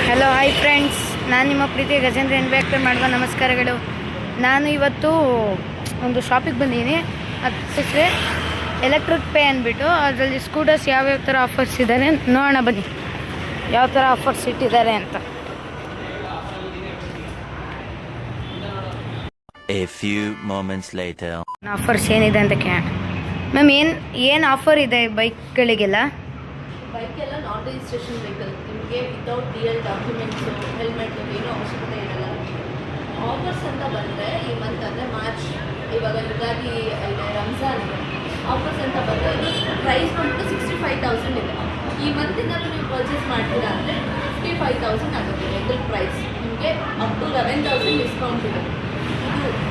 Hello hi friends, ನಾನು ನಿಮ್ಮ ಪ್ರೀತಿಯ ಗಜೇಂದ್ರ ಇನ್ವ್ಯಾಕ್ಟರ್ ಮಾಡುವ ನಮಸ್ಕಾರಗಳು. ನಾನು ಇವತ್ತು ಒಂದು ಶಾಪಿಗೆ ಬಂದಿದ್ದೀನಿ. ಅದು ಹೆಸರು ಎಲೆಕ್ಟ್ರಿಕ್ ಪೇ ಅಂದ್ಬಿಟ್ಟು. ಅದರಲ್ಲಿ ಸ್ಕೂಟರ್ಸ್ ಯಾವ್ಯಾವ ಥರ ಆಫರ್ಸ್ ಇದ್ದಾರೆ ನೋಡೋಣ ಬನ್ನಿ, ಯಾವ ಥರ ಆಫರ್ಸ್ ಇಟ್ಟಿದ್ದಾರೆ ಅಂತ. A few moments later. Offers ಏನಿದೆ ಅಂತ ಕೇಳೋಣ. ಮ್ಯಾಮ್, ಏನು ಆಫರ್ ಇದೆ ಬೈಕ್ಗಳಿಗೆಲ್ಲ? ಬೈಕೆಲ್ಲ ನಾನ್ ರಿಜಿಸ್ಟ್ರೇಷನ್ ವೆಹಿಕಲ್, ನಿಮಗೆ ವಿತೌಟ್ ರಿಯಲ್ ಡಾಕ್ಯುಮೆಂಟ್ಸು ಹೆಲ್ಮೆಟ್ ಏನೂ ಅವಶ್ಯಕತೆ ಇರಲ್ಲ. ಆಫರ್ಸ್ ಅಂತ ಬಂದರೆ ಈ ಮಂತ್ ಅಂದರೆ ಮಾರ್ಚ್, ಇವಾಗ ಯುಗಾದಿ ಇದೆ, ರಂಜಾನ್ ಇದೆ. ಆಫರ್ಸ್ ಅಂತ ಬಂದರೆ ಪ್ರೈಸ್ ಬಂದ್ಬಿಟ್ಟು 65,000 ಇದೆ. ಈ ಮಂತಿಂದ ನೀವು ಪರ್ಚೇಸ್ ಮಾಡ್ತೀರಾ ಅಂದರೆ 55,000 ಆಗುತ್ತೆ ವೆಹಿಕಲ್ ಪ್ರೈಸ್. ನಿಮಗೆ ಅಪ್ ಟು 11,000 ಡಿಸ್ಕೌಂಟ್ ಇದೆ.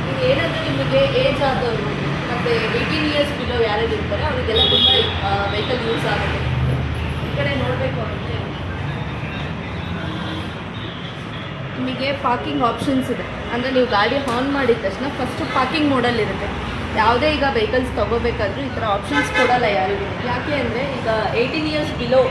ಇದು ಏನಾದರೂ ನಿಮಗೆ ಏಜ್ ಆದವರು ಮತ್ತು 18 ಇಯರ್ಸ್ ಬಿಲೋ ಯಾರ್ಯಾರು ಇರ್ತಾರೆ ಅವರಿಗೆಲ್ಲ ತುಂಬ ವೆಹಿಕಲ್ ಯೂಸ್ ಆಗುತ್ತೆ. ಈ ಕಡೆ ನೋಡಬೇಕು ಅಂದರೆ ನಿಮಗೆ ಪಾರ್ಕಿಂಗ್ ಆಪ್ಷನ್ಸ್ ಇದೆ. ಅಂದರೆ ನೀವು ಗಾಡಿ ಆನ್ ಮಾಡಿದ ತಕ್ಷಣ ಫಸ್ಟು ಪಾರ್ಕಿಂಗ್ ಮೋಡಲ್ಲಿರುತ್ತೆ. ಯಾವುದೇ ಈಗ ವೆಹಿಕಲ್ಸ್ ತೊಗೋಬೇಕಾದ್ರೂ ಈ ಥರ ಆಪ್ಷನ್ಸ್ ಕೊಡಲ್ಲ ಯಾರಿಗೂ. ಯಾಕೆ ಅಂದರೆ ಈಗ 18 ಇಯರ್ಸ್ ಬಿಲೋ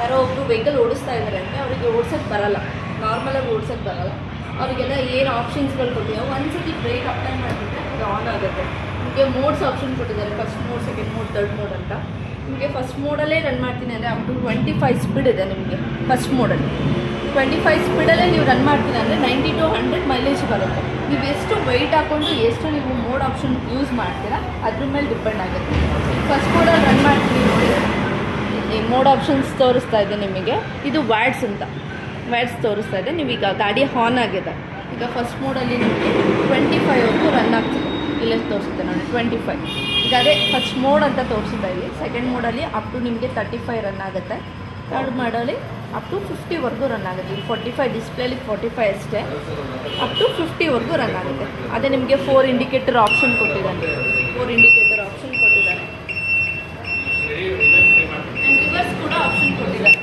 ಯಾರೋ ಒಬ್ಬರು ವೆಹಿಕಲ್ ಓಡಿಸ್ತಾ ಇದ್ದಾರೆ ಅಂದರೆ ಅವರಿಗೆ ಓಡ್ಸೋಕ್ಕೆ ಬರಲ್ಲ, ನಾರ್ಮಲಾಗಿ ಓಡ್ಸೋಕ್ಕೆ ಬರಲ್ಲ. ಅವರಿಗೆಲ್ಲ ಏನು ಆಪ್ಷನ್ಸ್ಗಳು ಕೊಟ್ಟಿದ್ದಾರೆ, ಒಂದ್ಸತಿ ಬ್ರೇಕ್ ಅಪ್ಲೈ ಮಾಡಿಬಿಟ್ರೆ ಅದು ಆನ್ ಆಗುತ್ತೆ. ನಿಮಗೆ ಮೋಡ್ಸ್ ಆಪ್ಷನ್ ಕೊಟ್ಟಿದ್ದಾರೆ, first mode, second mode, third mode ಅಂತ. ನಿಮಗೆ ಫಸ್ಟ್ ಮೋಡಲ್ಲೇ ರನ್ ಮಾಡ್ತೀನಿ ಅಂದರೆ ಅಪ್ ಟು 25 ಸ್ಪೀಡ್ ಇದೆ ನಿಮಗೆ ಫಸ್ಟ್ ಮೋಡಲ್ಲಿ. 25 ಸ್ಪೀಡಲ್ಲೇ ನೀವು ರನ್ ಮಾಡ್ತೀನಿ ಅಂದರೆ 90 to 100 ಮೈಲೇಜ್ ಬರುತ್ತೆ. ನೀವು ಎಷ್ಟು ವೆಯ್ಟ್ ಹಾಕ್ಕೊಂಡು ಎಷ್ಟು ನೀವು ಮೋಡ್ ಆಪ್ಷನ್ ಯೂಸ್ ಮಾಡ್ತೀರಾ ಅದ್ರ ಮೇಲೆ ಡಿಪೆಂಡ್ ಆಗುತ್ತೆ. ಫಸ್ಟ್ ಮೋಡಲ್ಲಿ ರನ್ ಮಾಡ್ತೀನಿ ನೋಡಿ, ಈ ಮೋಡ್ ಆಪ್ಷನ್ಸ್ ತೋರಿಸ್ತಾ ಇದೆ ನಿಮಗೆ. ಇದು ವ್ಯಾಡ್ಸ್ ಅಂತ, ವ್ಯಾಡ್ಸ್ ತೋರಿಸ್ತಾ ಇದೆ. ನೀವೀಗ ಗಾಡಿ ಆನ್ ಆಗಿದೆ. ಈಗ ಫಸ್ಟ್ ಮೋಡಲ್ಲಿ ನಿಮಗೆ 25ವರೆಗೂ ರನ್ ಆಗ್ತದೆ. ಇಲ್ಲೇ ತೋರಿಸುತ್ತೆ ನೋಡಿ 25. ಈಗ ಅದೇ ಫಸ್ಟ್ ಮೋಡ್ ಅಂತ ತೋರಿಸಿದ್ದೆ ಇಲ್ಲಿ. ಸೆಕೆಂಡ್ ಮೋಡಲ್ಲಿ ಅಪ್ ಟು ನಿಮಗೆ 35 ರನ್ ಆಗುತ್ತೆ. ಥರ್ಡ್ ಮೋಡಲ್ಲಿ ಅಪ್ ಟು 50ವರೆಗೂ ರನ್ ಆಗುತ್ತೆ. ಇಲ್ಲಿ 45 ಡಿಸ್ಪ್ಲೇಲಿ 45 ಅಷ್ಟೇ, ಅಪ್ ಟು 50ವರೆಗೂ ರನ್ ಆಗುತ್ತೆ. ಅದೇ ನಿಮಗೆ 4 ಇಂಡಿಕೇಟರ್ ಆಪ್ಷನ್ ಕೊಟ್ಟಿದ್ದಾನೆ, 4 ಇಂಡಿಕೇಟರ್ ಆಪ್ಷನ್ ಕೊಟ್ಟಿದ್ದಾರೆ. ಆ್ಯಂಡ್ ರಿವರ್ಸ್ ಕೂಡ ಆಪ್ಷನ್ ಕೊಟ್ಟಿದ್ದಾರೆ.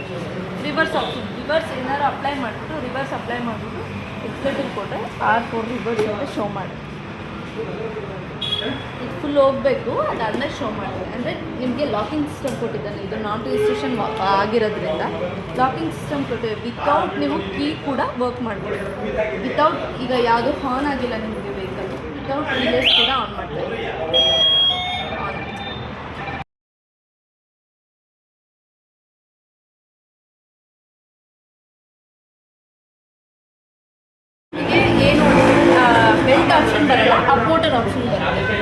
ರಿವರ್ಸ್ ಆಪ್ಷನ್, ರಿವರ್ಸ್ ಏನಾದ್ರು ಅಪ್ಲೈ ಮಾಡಿಬಿಟ್ಟು ರಿವರ್ಸ್ ಅಪ್ಲೈ ಮಾಡಿಬಿಟ್ಟು ಎಕ್ಸ್ಲೇಟರ್ ಕೊಟ್ಟರೆ R4 ರಿವರ್ಸ್ ಅಂತ ಶೋ ಮಾಡಿ ಇದು ಫುಲ್ ಹೋಗಬೇಕು. ಅದಾದಮೇಲೆ ಶೋ ಮಾಡ್ತಾರೆ. ಅಂದರೆ ನಿಮಗೆ ಲಾಕಿಂಗ್ ಸಿಸ್ಟಮ್ ಕೊಟ್ಟಿದ್ದಾನೆ. ಇದು ನಾನ್ ರಿಜಿಸ್ಟ್ರೇಷನ್ ಆಗಿರೋದ್ರಿಂದ ಲಾಕಿಂಗ್ ಸಿಸ್ಟಮ್ ಕೊಟ್ಟಿದೆ. ವಿತೌಟ್ ನೀವು ಕೀ ಕೂಡ ವರ್ಕ್ ಮಾಡ್ಬೋದು. ವಿತೌಟ್ ಈಗ ಯಾವುದು ಆನ್ ಆಗಿಲ್ಲ ನಿಮಗೆ ವೆಹಿಕಲ್, ವಿತೌಟ್ ರಿಲೇಸ್ ಕೂಡ ಆನ್ ಮಾಡ್ತಾರೆ. ಏನು ಬೆಲ್ಟ್ ಆಪ್ಷನ್ ಬರಲ್ಲ, ಅಪೋರ್ಟರ್ ಆಪ್ಷನ್ ಬರುತ್ತೆ.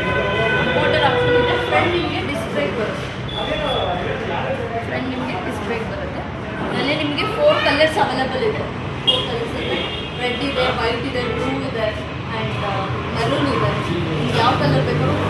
ಅಪೋರ್ಟರ್ ಆಪ್ಷನ್ ಇದೆ. ಫ್ರಂಟ್ ನಿಮಗೆ ಡಿಸ್ಕ್ ಬ್ರೇಕ್ ಬರುತ್ತೆ. ಫ್ರಂಟ್ ನಿಮಗೆ ಡಿಸ್ಕ್ ಬ್ರೇಕ್ ಬರುತ್ತೆ. ಆಮೇಲೆ ನಿಮಗೆ 4 ಕಲರ್ಸ್ ಅವೈಲೇಬಲ್ ಇದೆ. 4 ಕಲರ್ಸ್ ಇದೆ. ರೆಡ್ ಇದೆ, ವೈಟ್ ಇದೆ, ಬ್ಲೂ ಇದೆ, ಆ್ಯಂಡ್ ಮೆರೂನ್ ಇದೆ. ನಿಮ್ಗೆ ಯಾವ ಕಲರ್ ಬೇಕಾದ್ರೂ